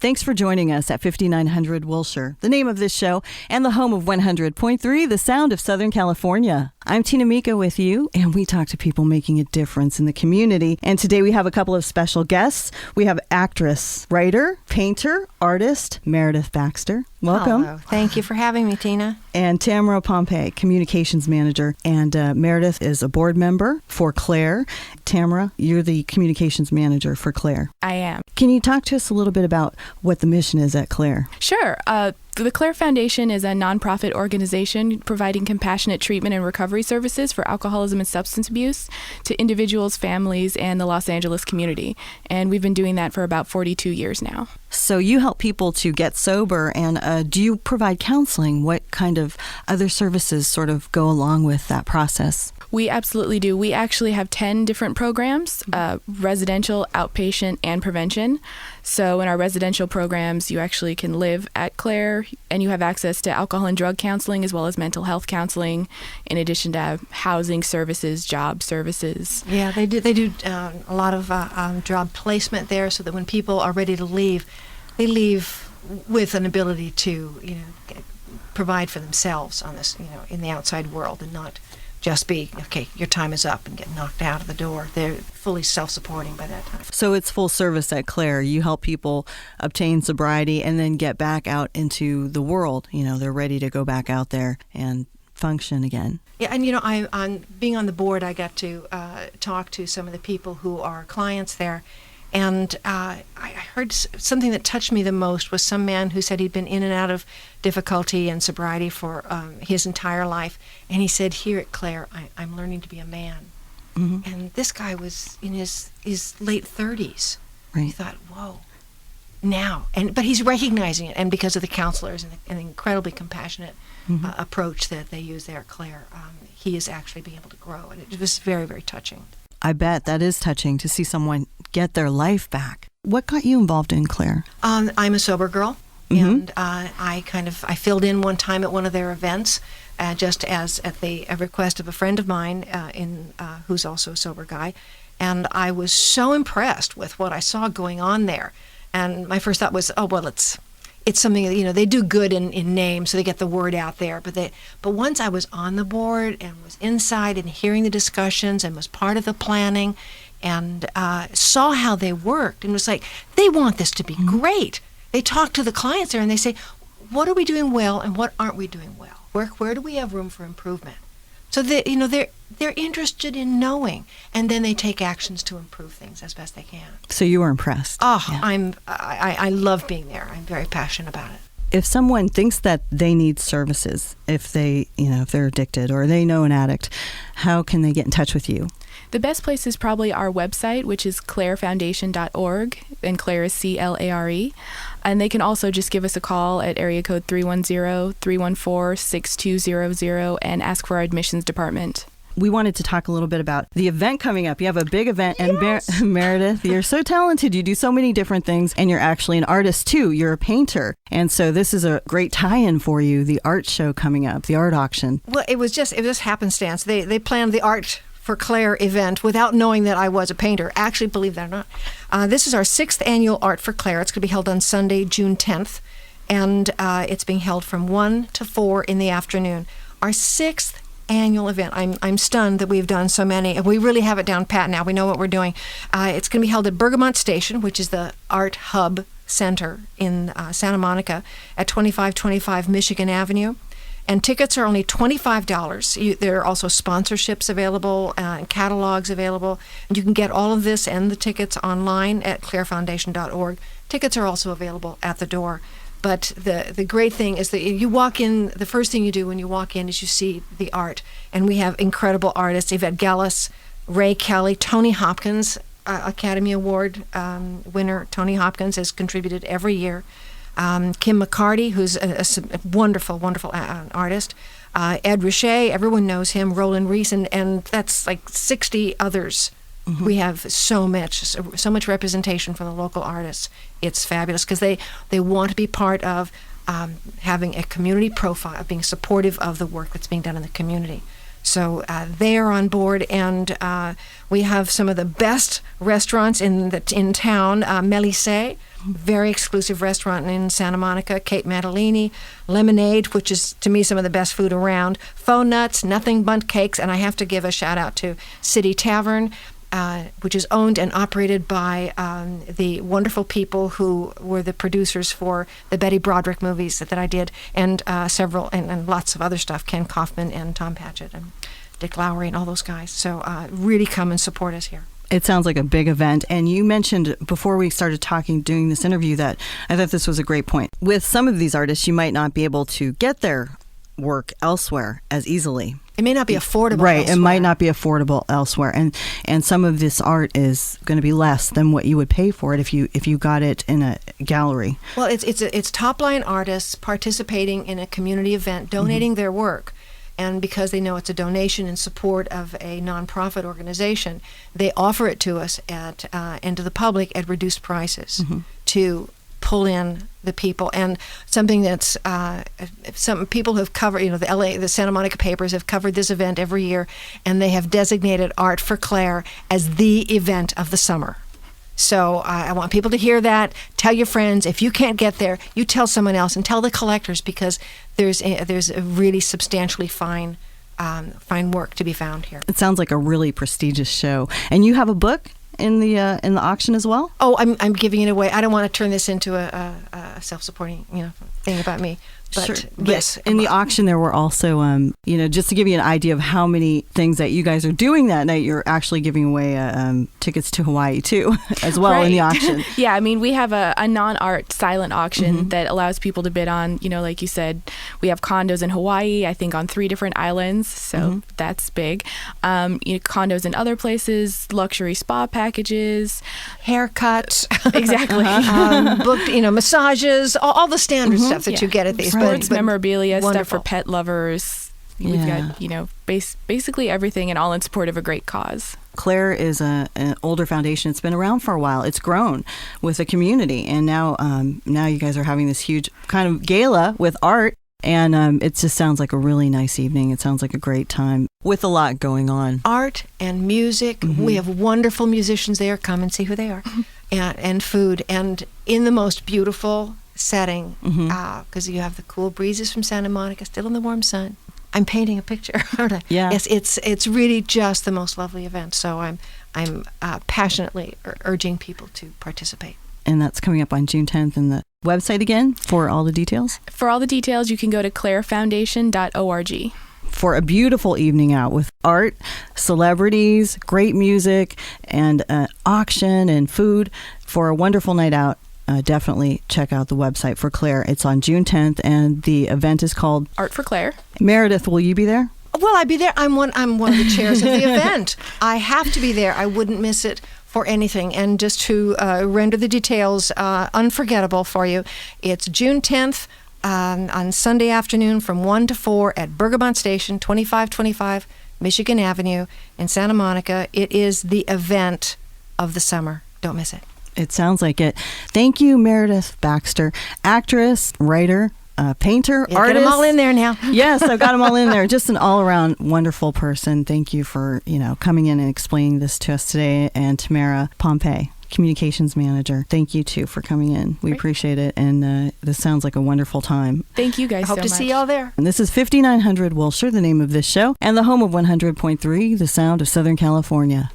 Thanks for joining us at 5900 Wilshire, the name of this show, and the home of 100.3, the sound of Southern California. I'm Tina Mika with you, and we talk to people making a difference in the community. And today we have a couple of special guests. We have actress, writer, painter, artist, Meredith Baxter. Welcome. Hello. Thank you for having me, Tina. And Tamara Pompey, communications manager. And Meredith is a board member for CLARE. Tamara, you're the communications manager for CLARE. I am. Can you talk to us a little bit about what the mission is at CLARE? Sure. The CLARE Foundation is a nonprofit organization providing compassionate treatment and recovery services for alcoholism and substance abuse to individuals, families, and the Los Angeles community. And we've been doing that for about 42 years now. So you help people to get sober, and do you provide counseling? What kind of other services sort of go along with that process? We absolutely do. We actually have 10 different programs, residential, outpatient, and prevention. So in our residential programs, you actually can live at CLARE, and you have access to alcohol and drug counseling as well as mental health counseling, in addition to housing services, job services. Yeah, they do a lot of job placement there, so that when people are ready to leave, they leave with an ability to, provide for themselves on this, in the outside world, and not just be, okay, your time is up and get knocked out of the door. They're fully self-supporting by that time. So it's full service at CLARE. You help people obtain sobriety and then get back out into the world. They're ready to go back out there and function again. Yeah, and on being on the board, I got to talk to some of the people who are clients there. And I heard something that touched me the most was some man who said he'd been in and out of difficulty and sobriety for his entire life. And he said, here at CLARE, I'm learning to be a man. Mm-hmm. And this guy was in his late 30s. Right. He thought, whoa, now. But he's recognizing it. And because of the counselors and the incredibly compassionate approach that they use there at CLARE, he is actually being able to grow. And it was very, very touching. I bet that is touching to see someone get their life back. What got you involved in CLARE? I'm a sober girl, and I filled in one time at one of their events, just as at the request of a friend of mine, who's also a sober guy, and I was so impressed with what I saw going on there. And my first thought was, oh well, it's something, they do good in name, so they get the word out there. But once I was on the board and was inside and hearing the discussions and was part of the planning and saw how they worked, and was like, they want this to be great. They talk to the clients there and they say, what are we doing well and what aren't we doing well? Where do we have room for improvement? So they're interested in knowing, and then they take actions to improve things as best they can. So you were impressed. Oh, yeah. I love being there. I'm very passionate about it. If someone thinks that they need services, if they're addicted or they know an addict, how can they get in touch with you? The best place is probably our website, which is clarefoundation.org, and CLARE is CLARE. And they can also just give us a call at area code 310-314-6200 and ask for our admissions department. We wanted to talk a little bit about the event coming up. You have a big event, and yes. Meredith, you're so talented. You do so many different things, and you're actually an artist too. You're a painter, and so this is a great tie-in for you. The art show coming up, the art auction. Well, it was just happenstance. They planned the art for CLARE event without knowing that I was a painter. Actually, believe that or not, this is our 6th annual Art for CLARE. It's going to be held on Sunday, June 10th, and it's being held from 1 to 4 in the afternoon. Our 6th annual event. I'm stunned that we've done so many. We really have it down pat now. We know what we're doing. It's going to be held at Bergamot Station, which is the art hub center in Santa Monica at 2525 Michigan Avenue. And tickets are only $25. There are also sponsorships available and catalogs available. And you can get all of this and the tickets online at clarefoundation.org. Tickets are also available at the door. But the great thing is that you walk in, the first thing you do when you walk in is you see the art. And we have incredible artists, Yvette Gallus, Ray Kelly, Tony Hopkins, Academy Award winner Tony Hopkins has contributed every year. Kim McCarty, who's a wonderful, wonderful artist. Ed Richet, everyone knows him. Roland Reese, and that's like 60 others. Mm-hmm. We have so much representation for the local artists. It's fabulous because they want to be part of having a community profile, of being supportive of the work that's being done in the community. So they are on board, and we have some of the best restaurants in town. Melisse, very exclusive restaurant in Santa Monica. Cape Mantilini, Lemonade, which is to me some of the best food around. Faux Nuts, Nothing Bundt Cakes, and I have to give a shout out to City Tavern, which is owned and operated by the wonderful people who were the producers for the Betty Broderick movies that I did, and several and lots of other stuff. Ken Kaufman and Tom Patchett and Dick Lowry and all those guys. So really come and support us here. It sounds like a big event. And you mentioned before we started doing this interview, that I thought this was a great point. With some of these artists, you might not be able to get their work elsewhere as easily. It may not be affordable right elsewhere. It might not be affordable elsewhere, and some of this art is going to be less than what you would pay for it if you got it in a gallery. Well, it's top line artists participating in a community event, donating their work, and because they know it's a donation in support of a nonprofit organization, they offer it to us and to the public at reduced prices to pull in the people. And something that's some people have covered, the Santa Monica papers have covered this event every year, and they have designated Art for Claire as the event of the summer. So I want people to hear that. Tell your friends. If you can't get there, you tell someone else, and tell the collectors, because there's a really substantially fine work to be found here. It sounds like a really prestigious show. And you have a book in the auction as well? Oh, I'm giving it away. I don't want to turn this into a self-supporting thing about me. But sure. Yes, in the auction there were also just to give you an idea of how many things that you guys are doing that night, you're actually giving away tickets to Hawaii too as well. Right. In the auction. Yeah, I mean, we have a non-art silent auction that allows people to bid on, like you said, we have condos in Hawaii, I think on 3 different islands, so that's big. Condos in other places, luxury spa packages, haircuts, exactly, booked, massages, all the standard stuff that you get at these. Sports memorabilia, wonderful stuff for pet lovers. We've got, basically everything, and all in support of a great cause. CLARE is an older foundation. It's been around for a while. It's grown with a community, and now you guys are having this huge kind of gala with art, and it just sounds like a really nice evening. It sounds like a great time with a lot going on. Art and music. We have wonderful musicians there. Come and see who they are, and food, and in the most beautiful setting, because you have the cool breezes from Santa Monica, still in the warm sun. I'm painting a picture, aren't I? Yeah. Yes, it's really just the most lovely event. So I'm passionately urging people to participate. And that's coming up on June 10th. And the website again for all the details? For all the details, you can go to clarefoundation.org. For a beautiful evening out with art, celebrities, great music, and auction and food, for a wonderful night out. Definitely check out the website for CLARE. It's on June 10th, and the event is called Art for Claire. Meredith, will you be there? Well, I'd be there. I'm one of the chairs of the event. I have to be there. I wouldn't miss it for anything. And just to render the details unforgettable for you, it's June 10th on Sunday afternoon from 1 to 4 at Bergamont Station, 2525 Michigan Avenue in Santa Monica. It is the event of the summer. Don't miss it. It sounds like it. Thank you, Meredith Baxter, actress, writer, painter, Yeah, artist. get them all in there now. Yes, I've got them all in there. Just an all-around wonderful person. Thank you for coming in and explaining this to us today. And Tamara Pompey, communications manager. Thank you too for coming in. We appreciate it, and this sounds like a wonderful time. Thank you guys. I hope to see y'all there. And this is 5900 Wilshire, the name of this show, and the home of 100.3, the sound of Southern California.